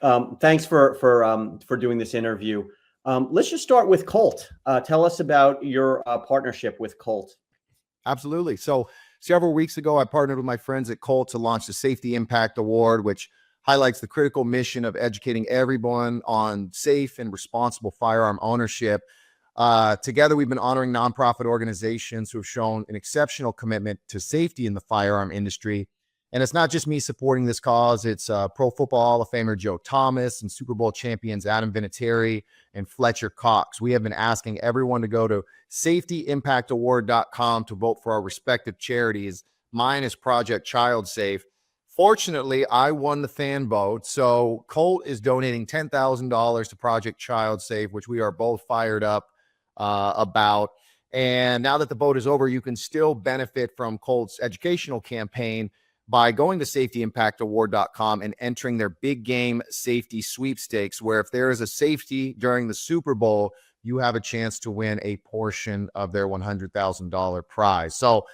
Thanks for doing this interview. Let's just start with Colt. Tell us about your partnership with Colt. Absolutely. So several weeks ago, I partnered with my friends at Colt to launch the Safety Impact Award, which highlights the critical mission of educating everyone on safe and responsible firearm ownership. Together, we've been honoring nonprofit organizations who have shown an exceptional commitment to safety in the firearm industry. And it's not just me supporting this cause. It's Pro Football Hall of Famer Joe Thomas and Super Bowl champions Adam Vinatieri and Fletcher Cox. We have been asking everyone to go to safetyimpactaward.com to vote for our respective charities. Mine is Project Child Safe. Fortunately, I won the fan vote. So Colt is donating $10,000 to Project Child Safe, which we are both fired up about. And now that the vote is over, you can still benefit from Colt's educational campaign by going to safetyimpactaward.com and entering their big game safety sweepstakes, where if there is a safety during the Super Bowl, you have a chance to win a portion of their $100,000 prize. So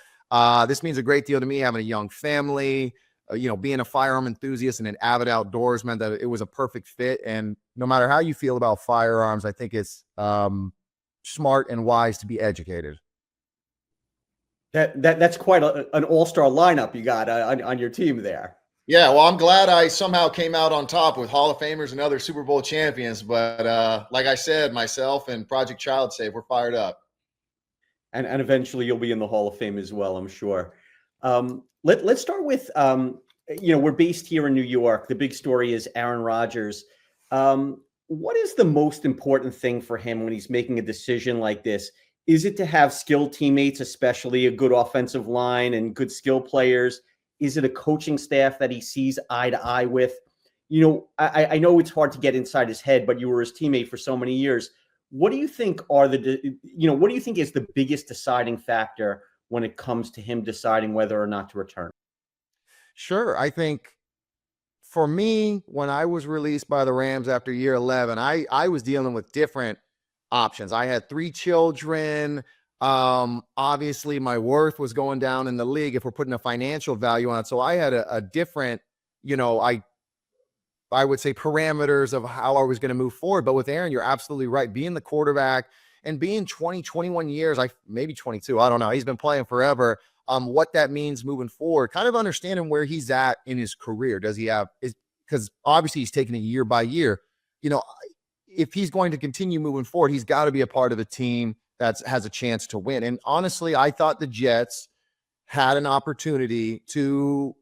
this means a great deal to me, having a young family, being a firearm enthusiast and an avid outdoorsman, that it was a perfect fit. And no matter how you feel about firearms, I think it's smart and wise to be educated. That's quite an all-star lineup you got on your team there. Yeah, well, I'm glad I somehow came out on top with Hall of Famers and other Super Bowl champions. But like I said, myself and Project Child Safe, we're fired up. And eventually you'll be in the Hall of Fame as well, I'm sure. Let's start with, we're based here in New York. The big story is Aaron Rodgers. What is the most important thing for him when he's making a decision like this? Is it to have skilled teammates, especially a good offensive line and good skill players? Is it a coaching staff that he sees eye to eye with? I know it's hard to get inside his head, but you were his teammate for so many years. What do you think what do you think is the biggest deciding factor when it comes to him deciding whether or not to return? Sure. I think for me, when I was released by the Rams after year 11, I was dealing with different options. I had 3 children. Obviously my worth was going down in the league if we're putting a financial value on it. So I had a different, I would say parameters of how I was going to move forward. But with Aaron, you're absolutely right. Being the quarterback and being 20, 21 years, maybe 22, I don't know. He's been playing forever. What that means moving forward, kind of understanding where he's at in his career. Does he have, because obviously he's taking it year by year. If he's going to continue moving forward, he's got to be a part of a team that has a chance to win. And honestly, I thought the Jets had an opportunity to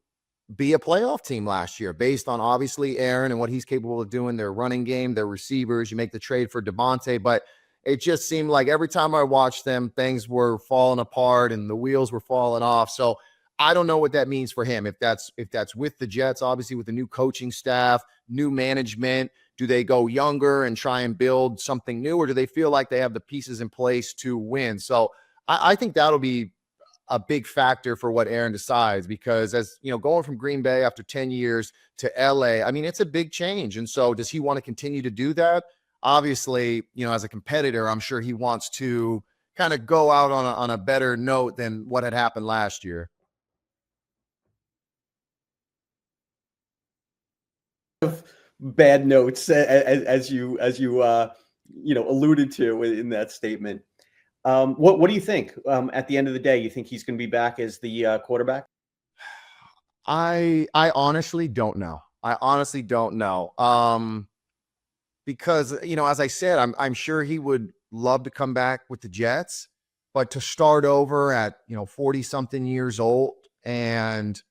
be a playoff team last year based on obviously Aaron and what he's capable of doing, their running game, their receivers. You make the trade for Devontae, but it just seemed like every time I watched them, things were falling apart and the wheels were falling off. So I don't know what that means for him. If that's with the Jets, obviously with the new coaching staff, new management, do they go younger and try and build something new, or do they feel like they have the pieces in place to win? So I think that'll be a big factor for what Aaron decides, because as going from Green Bay after 10 years to LA, I mean, it's a big change. And so does he want to continue to do that? Obviously, as a competitor, I'm sure he wants to kind of go out on a better note than what had happened last year. Bad notes, as you alluded to in that statement. What do you think? At the end of the day, you think he's going to be back as the quarterback? I honestly don't know. Because as I said, I'm sure he would love to come back with the Jets, but to start over at 40 something years old, and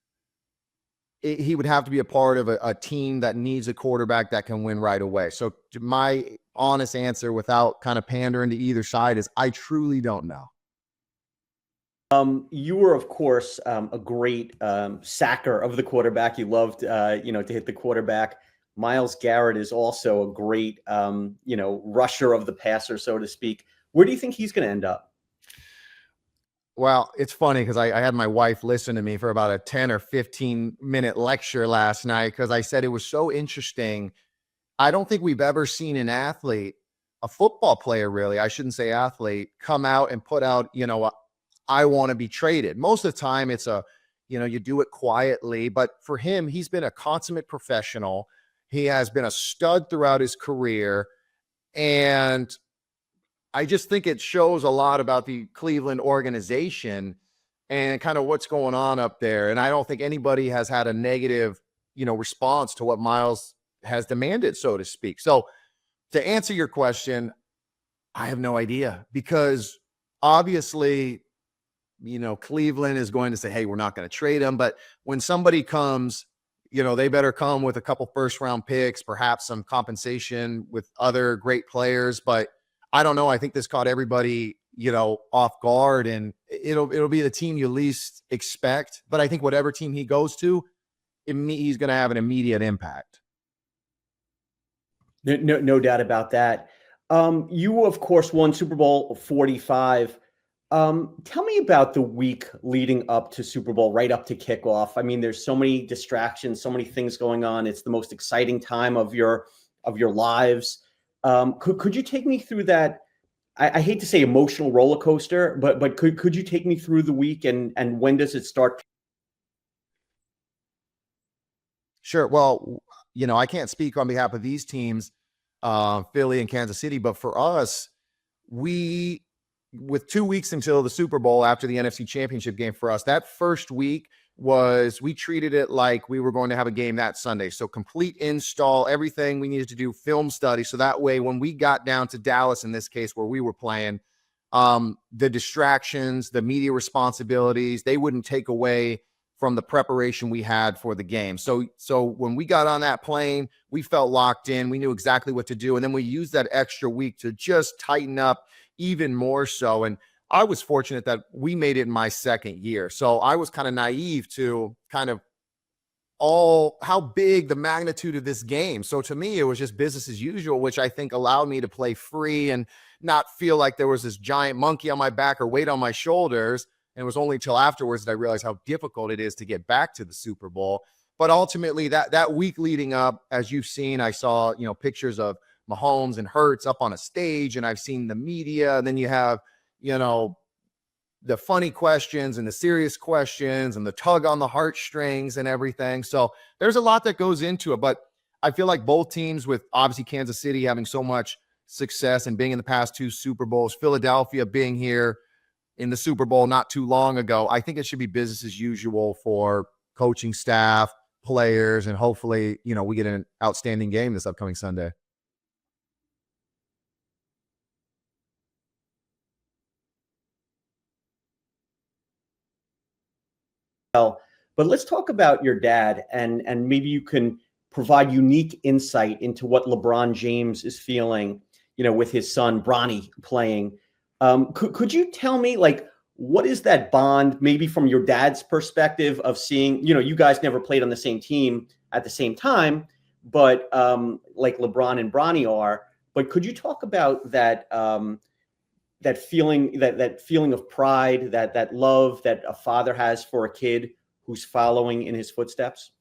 he would have to be a part of a team that needs a quarterback that can win right away. So my honest answer, without kind of pandering to either side, is I truly don't know. You were, of course, a great sacker of the quarterback. You loved, to hit the quarterback. Myles Garrett is also a great, rusher of the passer, so to speak. Where do you think he's going to end up? Well, it's funny because I had my wife listen to me for about a 10 or 15 minute lecture last night, because I said it was so interesting. I don't think we've ever seen an athlete, a football player really, I shouldn't say athlete, come out and put out, I want to be traded. Most of the time it's you do it quietly, but for him, he's been a consummate professional. He has been a stud throughout his career. And I just think it shows a lot about the Cleveland organization and kind of what's going on up there. And I don't think anybody has had a negative, response to what Myles has demanded, so to speak. So to answer your question, I have no idea, because obviously, Cleveland is going to say, hey, we're not going to trade him. But when somebody comes, they better come with a couple first round picks, perhaps some compensation with other great players. But I don't know. I think this caught everybody, off guard, and it'll be the team you least expect. But I think whatever team he goes to, he's going to have an immediate impact. No doubt about that. You, of course, won Super Bowl 45. Tell me about the week leading up to Super Bowl, right up to kickoff. I mean, there's so many distractions, so many things going on. It's the most exciting time of your lives. Could you take me through that? I hate to say emotional roller coaster, but could you take me through the week, and when does it start? Sure. Well, I can't speak on behalf of these teams, Philly and Kansas City, but for us, with 2 weeks until the Super Bowl after the NFC Championship game for us, that first week we treated it like we were going to have a game that Sunday. So complete install, everything we needed to do, film study. So that way, when we got down to Dallas, in this case, where we were playing, the distractions, the media responsibilities, they wouldn't take away from the preparation we had for the game. So when we got on that plane, we felt locked in. We knew exactly what to do. And then we used that extra week to just tighten up even more so. And I was fortunate that we made it in my second year. So I was kind of naive to kind of how big the magnitude of this game. So to me, it was just business as usual, which I think allowed me to play free and not feel like there was this giant monkey on my back or weight on my shoulders. And it was only until afterwards that I realized how difficult it is to get back to the Super Bowl. But ultimately, that week leading up, as you've seen, I saw, pictures of Mahomes and Hurts up on a stage, and I've seen the media. And then you have, the funny questions and the serious questions and the tug on the heartstrings and everything. So there's a lot that goes into it. But I feel like both teams, with obviously Kansas City having so much success and being in the past 2 Super Bowls, Philadelphia being here in the Super Bowl not too long ago, I think it should be business as usual for coaching staff, players, and hopefully, we get an outstanding game this upcoming Sunday. But let's talk about your dad, and maybe you can provide unique insight into what LeBron James is feeling, with his son Bronny playing. Could you tell me, what is that bond, maybe from your dad's perspective of seeing, you guys never played on the same team at the same time, but like LeBron and Bronny are. But could you talk about that that feeling of pride, that love that a father has for a kid who's following in his footsteps?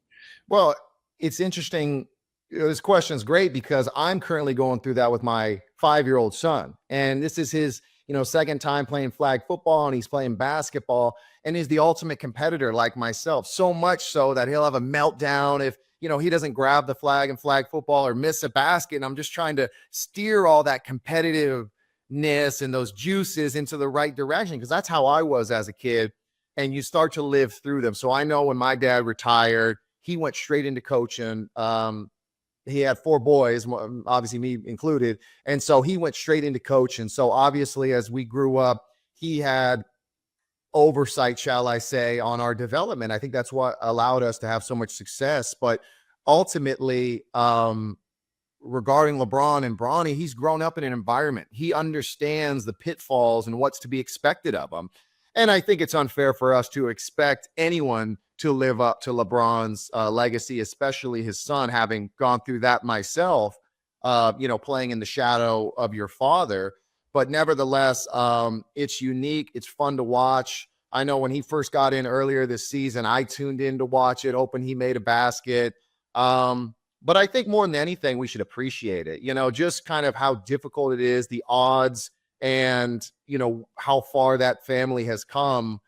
Well, it's interesting. This question is great because I'm currently going through that with my 5-year-old son. And this is his, second time playing flag football, and he's playing basketball, and he's the ultimate competitor like myself. So much so that he'll have a meltdown if, he doesn't grab the flag in flag football or miss a basket. And I'm just trying to steer all that competitiveness and those juices into the right direction, because that's how I was as a kid. And you start to live through them. So I know when my dad retired, he went straight into coaching. He had 4 boys, obviously me included. And so he went straight into coaching. So obviously, as we grew up, he had oversight, shall I say, on our development. I think that's what allowed us to have so much success. But ultimately, regarding LeBron and Bronny, he's grown up in an environment. He understands the pitfalls and what's to be expected of him. And I think it's unfair for us to expect anyone to live up to LeBron's legacy, especially his son, having gone through that myself, playing in the shadow of your father. But nevertheless, it's unique. It's fun to watch. I know when he first got in earlier this season, I tuned in to watch it. He made a basket. But I think more than anything, we should appreciate it, just kind of how difficult it is, the odds, and, how far that family has come.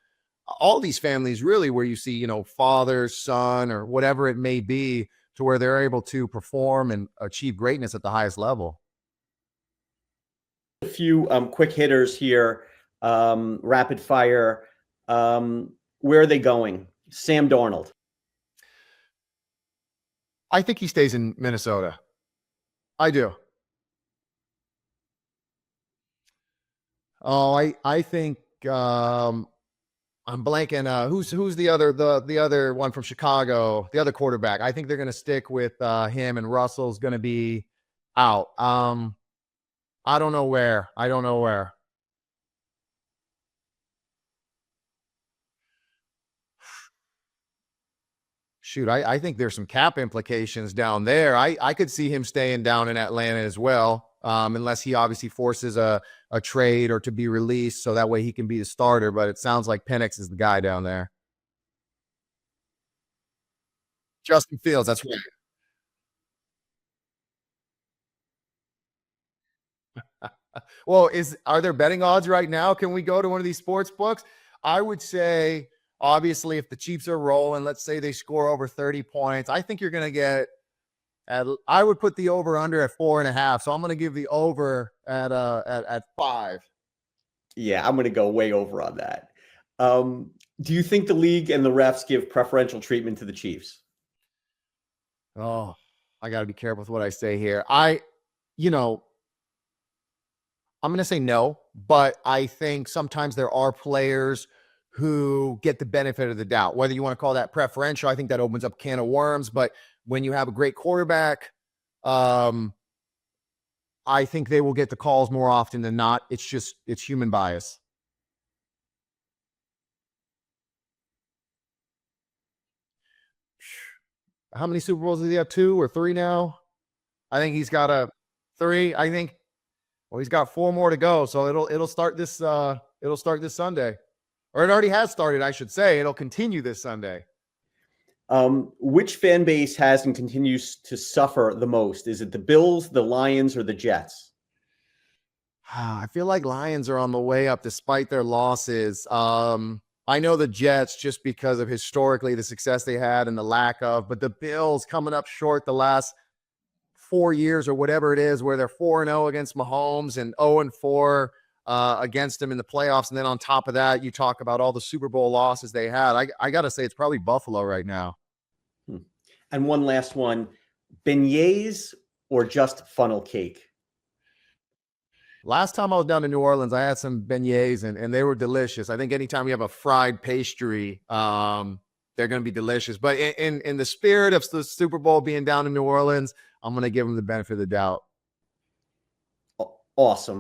All these families really where you see, father, son, or whatever it may be, to where they're able to perform and achieve greatness at the highest level. A few quick hitters here, rapid fire. Where are they going? Sam Darnold. I think he stays in Minnesota. I do. Oh, I think I'm blanking. Who's the other one from Chicago? The other quarterback. I think they're going to stick with him, and Russell's going to be out. I don't know where. Shoot, I think there's some cap implications down there. I could see him staying down in Atlanta as well, unless he obviously forces a trade or to be released, so that way he can be the starter. But it sounds like Penix is the guy down there. Justin Fields, that's right. Well, are there betting odds right now? Can we go to one of these sports books? I would say, obviously, if the Chiefs are rolling, let's say they score over 30 points, I think you're going to get I would put the over under at 4.5. So I'm going to give the over at 5. Yeah, I'm going to go way over on that. Do you think the league and the refs give preferential treatment to the Chiefs? Oh, I got to be careful with what I say here. I'm going to say no, but I think sometimes there are players who get the benefit of the doubt. Whether you want to call that preferential, I think that opens up a can of worms. But when you have a great quarterback, I think they will get the calls more often than not. It's human bias. How many Super Bowls does he have? 2 or 3 now? I think he's got 3. I think. Well, he's got 4 more to go, so it'll start this Sunday, or it already has started, I should say. It'll continue this Sunday. Which fan base has and continues to suffer the most? Is it the Bills, the Lions, or the Jets? I feel like Lions are on the way up despite their losses. I know the Jets just because of historically the success they had and the lack of, but the Bills coming up short the last 4 years or whatever it is, where they're 4-0 against Mahomes and 0-4 against him in the playoffs. And then on top of that, you talk about all the Super Bowl losses they had. I got to say it's probably Buffalo right now. And one last one, beignets or just funnel cake? Last time I was down in New Orleans, I had some beignets and they were delicious. I think anytime you have a fried pastry, they're going to be delicious. But in the spirit of the Super Bowl being down in New Orleans, I'm going to give them the benefit of the doubt. Awesome.